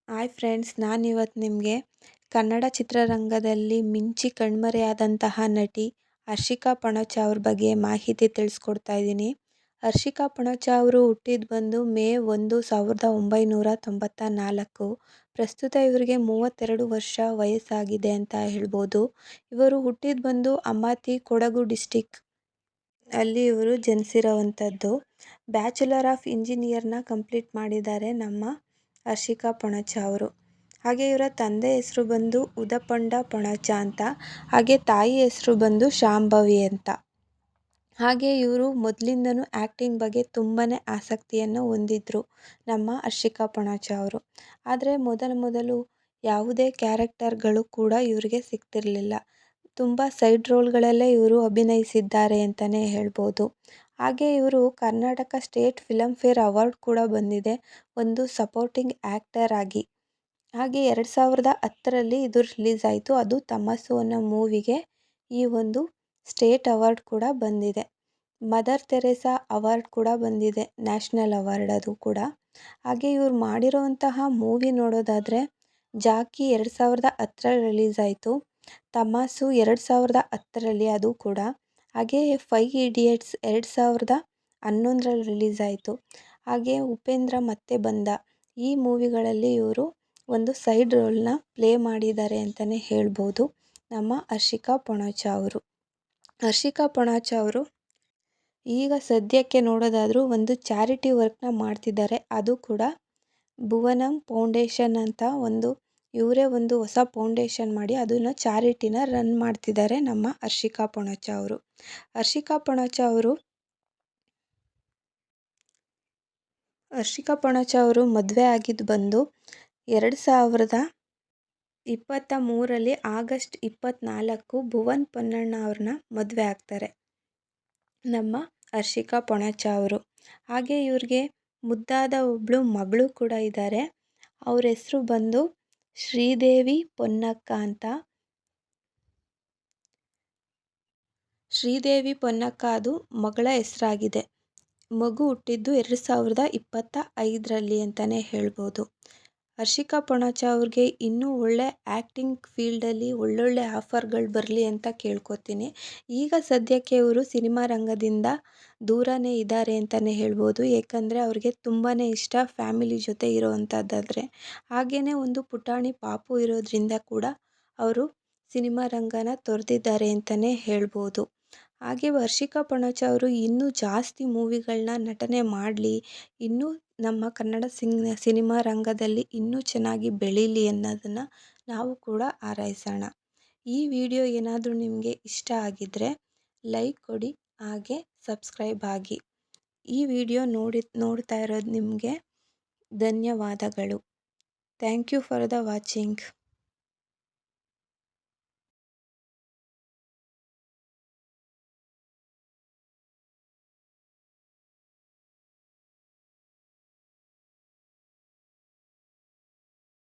Hi friends, ನಾನಿವತ್ತು ನಿಮಗೆ ಕನ್ನಡ ಚಿತ್ರರಂಗದಲ್ಲಿ ಮಿಂಚಿ ಕಣ್ಮರೆಯಾದಂತಹ ನಟಿ ಹರ್ಷಿಕಾ ಪಣಚ ಅವ್ರ ಬಗ್ಗೆ ಮಾಹಿತಿ ತಿಳಿಸ್ಕೊಡ್ತಾ ಇದ್ದೀನಿ. ಹರ್ಷಿಕಾ ಪಣಚ ಅವರು ಹುಟ್ಟಿದ್ದು ಬಂದು ಮೇ 1, 1994. ಪ್ರಸ್ತುತ ಇವರಿಗೆ 32 ವರ್ಷ ವಯಸ್ಸಾಗಿದೆ ಅಂತ ಹೇಳ್ಬೋದು. ಇವರು ಹುಟ್ಟಿದ್ದು ಬಂದು ಅಮಾತಿ, ಕೊಡಗು ಡಿಸ್ಟಿಕ್ ಅಲ್ಲಿ ಇವರು ಜನಿಸಿರೋವಂಥದ್ದು. ಬ್ಯಾಚುಲರ್ ಆಫ್ ಇಂಜಿನಿಯರ್ನ ಕಂಪ್ಲೀಟ್ ಮಾಡಿದ್ದಾರೆ ನಮ್ಮ ಹರ್ಷಿಕಾ ಪಣಚ ಅವರು. ಹಾಗೆ ಇವರ ತಂದೆ ಹೆಸರು ಬಂದು ಉದಪಂಡ ಪಣಚ ಅಂತ, ಹಾಗೆ ತಾಯಿ ಹೆಸರು ಬಂದು ಶಾಂಭವಿ ಅಂತ. ಹಾಗೆ ಇವರು ಮೊದಲಿಂದನೂ ಆ್ಯಕ್ಟಿಂಗ್ ಬಗ್ಗೆ ತುಂಬಾ ಆಸಕ್ತಿಯನ್ನು ಹೊಂದಿದ್ರು ನಮ್ಮ ಹರ್ಷಿಕಾ ಪಣಚ ಅವರು. ಆದರೆ ಮೊದಲು ಯಾವುದೇ ಕ್ಯಾರೆಕ್ಟರ್ಗಳು ಕೂಡ ಇವರಿಗೆ ಸಿಗ್ತಿರಲಿಲ್ಲ. ತುಂಬ ಸೈಡ್ ರೋಲ್ಗಳಲ್ಲೇ ಇವರು ಅಭಿನಯಿಸಿದ್ದಾರೆ ಅಂತಲೇ ಹೇಳ್ಬೋದು. ಹಾಗೆ ಇವರು Karnataka state film fair award ಕೂಡ ಬಂದಿದೆ ಒಂದು ಸಪೋರ್ಟಿಂಗ್ ಆ್ಯಕ್ಟರ್ ಆಗಿ. ಹಾಗೆ 2010ರಲ್ಲಿ ಇದು ರಿಲೀಸ್ ಆಯಿತು. ಅದು ತಮಸ್ಸು ಅನ್ನೋ ಮೂವಿಗೆ ಈ ಒಂದು ಸ್ಟೇಟ್ ಅವಾರ್ಡ್ ಕೂಡ ಬಂದಿದೆ. ಮದರ್ ತೆರೇಸಾ ಅವಾರ್ಡ್ ಕೂಡ ಬಂದಿದೆ, ನ್ಯಾಷನಲ್ ಅವಾರ್ಡ್ ಅದು ಕೂಡ. ಹಾಗೆ ಇವ್ರು ಮಾಡಿರೋವಂತಹ ಮೂವಿ ನೋಡೋದಾದರೆ ಜಾಕಿ 2010ರಲ್ಲಿ ರಿಲೀಸ್ ಆಯಿತು. ತಮಾಸು 2010ರಲ್ಲಿ ಅದು ಕೂಡ. ಹಾಗೆ 5 ಇಡಿಯಟ್ಸ್ 2011ರಲ್ಲಿ ರಿಲೀಸ್ ಆಯಿತು. ಹಾಗೆ ಉಪೇಂದ್ರ ಮತ್ತೆ ಬಂದ, ಈ ಮೂವಿಗಳಲ್ಲಿ ಇವರು ಒಂದು ಸೈಡ್ ರೋಲ್ನ ಪ್ಲೇ ಮಾಡಿದ್ದಾರೆ ಅಂತಲೇ ಹೇಳ್ಬೋದು ನಮ್ಮ ಹರ್ಷಿಕಾ ಪಣಚ ಅವರು. ಹರ್ಷಿಕಾ ಪಣಚ ಅವರು ಈಗ ಸದ್ಯಕ್ಕೆ ನೋಡೋದಾದರೂ ಒಂದು ಚಾರಿಟಿ ವರ್ಕ್ನ ಮಾಡ್ತಿದ್ದಾರೆ. ಅದು ಕೂಡ ಭುವನಂ ಫೌಂಡೇಶನ್ ಅಂತ ಇವರೇ ಒಂದು ಹೊಸ ಫೌಂಡೇಶನ್ ಮಾಡಿ ಅದನ್ನು ಚಾರಿಟಿನ ರನ್ ಮಾಡ್ತಿದ್ದಾರೆ ನಮ್ಮ ಹರ್ಷಿಕಾ ಪಣಚ ಅವರು. ಹರ್ಷಿಕಾ ಪಣಚ ಅವರು ಮದುವೆ ಆಗಿದ್ದು ಬಂದು 2023ರಲ್ಲಿ ಆಗಸ್ಟ್ 24 ಭುವನ್ ಪೊನ್ನಣ್ಣ ಅವ್ರನ್ನ ಮದುವೆ ಆಗ್ತಾರೆ ನಮ್ಮ ಹರ್ಷಿಕಾ ಪಣಚ ಅವರು. ಹಾಗೆ ಇವ್ರಿಗೆ ಮುದ್ದಾದ ಒಬ್ಬಳು ಮಗಳು ಕೂಡ ಇದ್ದಾರೆ. ಅವ್ರ ಹೆಸರು ಬಂದು ಶ್ರೀದೇವಿ ಪೊನ್ನಕ್ಕ ಅಂತ. ಶ್ರೀದೇವಿ ಪೊನ್ನಕ್ಕ ಅದು ಮಗಳ ಹೆಸರಾಗಿದೆ. ಮಗು ಹುಟ್ಟಿದ್ದು 2025ರಲ್ಲಿ ಅಂತಲೇ ಹೇಳ್ಬೋದು. ಹರ್ಷಿಕಾ ಪಣಚ ಅವ್ರಿಗೆ ಇನ್ನೂ ಒಳ್ಳೆ ಆ್ಯಕ್ಟಿಂಗ್ ಫೀಲ್ಡಲ್ಲಿ ಒಳ್ಳೊಳ್ಳೆ ಆಫರ್ಗಳು ಬರಲಿ ಅಂತ ಕೇಳ್ಕೊತೀನಿ. ಈಗ ಸದ್ಯಕ್ಕೆ ಇವರು ಸಿನಿಮಾ ರಂಗದಿಂದ ದೂರನೇ ಇದ್ದಾರೆ ಅಂತಲೇ ಹೇಳ್ಬೋದು. ಏಕೆಂದರೆ ಅವ್ರಿಗೆ ತುಂಬಾ ಇಷ್ಟ ಫ್ಯಾಮಿಲಿ ಜೊತೆ ಇರೋವಂಥದ್ದಾದರೆ. ಹಾಗೆಯೇ ಒಂದು ಪುಟಾಣಿ ಪಾಪು ಇರೋದ್ರಿಂದ ಕೂಡ ಅವರು ಸಿನಿಮಾ ರಂಗನ ತೊರೆದಿದ್ದಾರೆ ಅಂತಲೇ ಹೇಳ್ಬೋದು. ಹಾಗೆ ಹರ್ಷಿಕಾ ಪಣಚ ಅವರು ಇನ್ನೂ ಜಾಸ್ತಿ ಮೂವಿಗಳನ್ನ ನಟನೆ ಮಾಡಲಿ, ಇನ್ನೂ ನಮ್ಮ ಕನ್ನಡ ಸಿನಿಮಾ ರಂಗದಲ್ಲಿ ಇನ್ನೂ ಚೆನ್ನಾಗಿ ಬೆಳೀಲಿ ಅನ್ನೋದನ್ನು ನಾವು ಕೂಡ ಹಾರೈಸೋಣ. ಈ ವಿಡಿಯೋ ಏನಾದರೂ ನಿಮಗೆ ಇಷ್ಟ ಆಗಿದ್ದರೆ ಲೈಕ್ ಕೊಡಿ, ಹಾಗೆ ಸಬ್ಸ್ಕ್ರೈಬ್ ಆಗಿ. ಈ ವಿಡಿಯೋ ನೋಡ್ತಾ ಇರೋದು ನಿಮಗೆ ಧನ್ಯವಾದಗಳು. Thank you for the watching.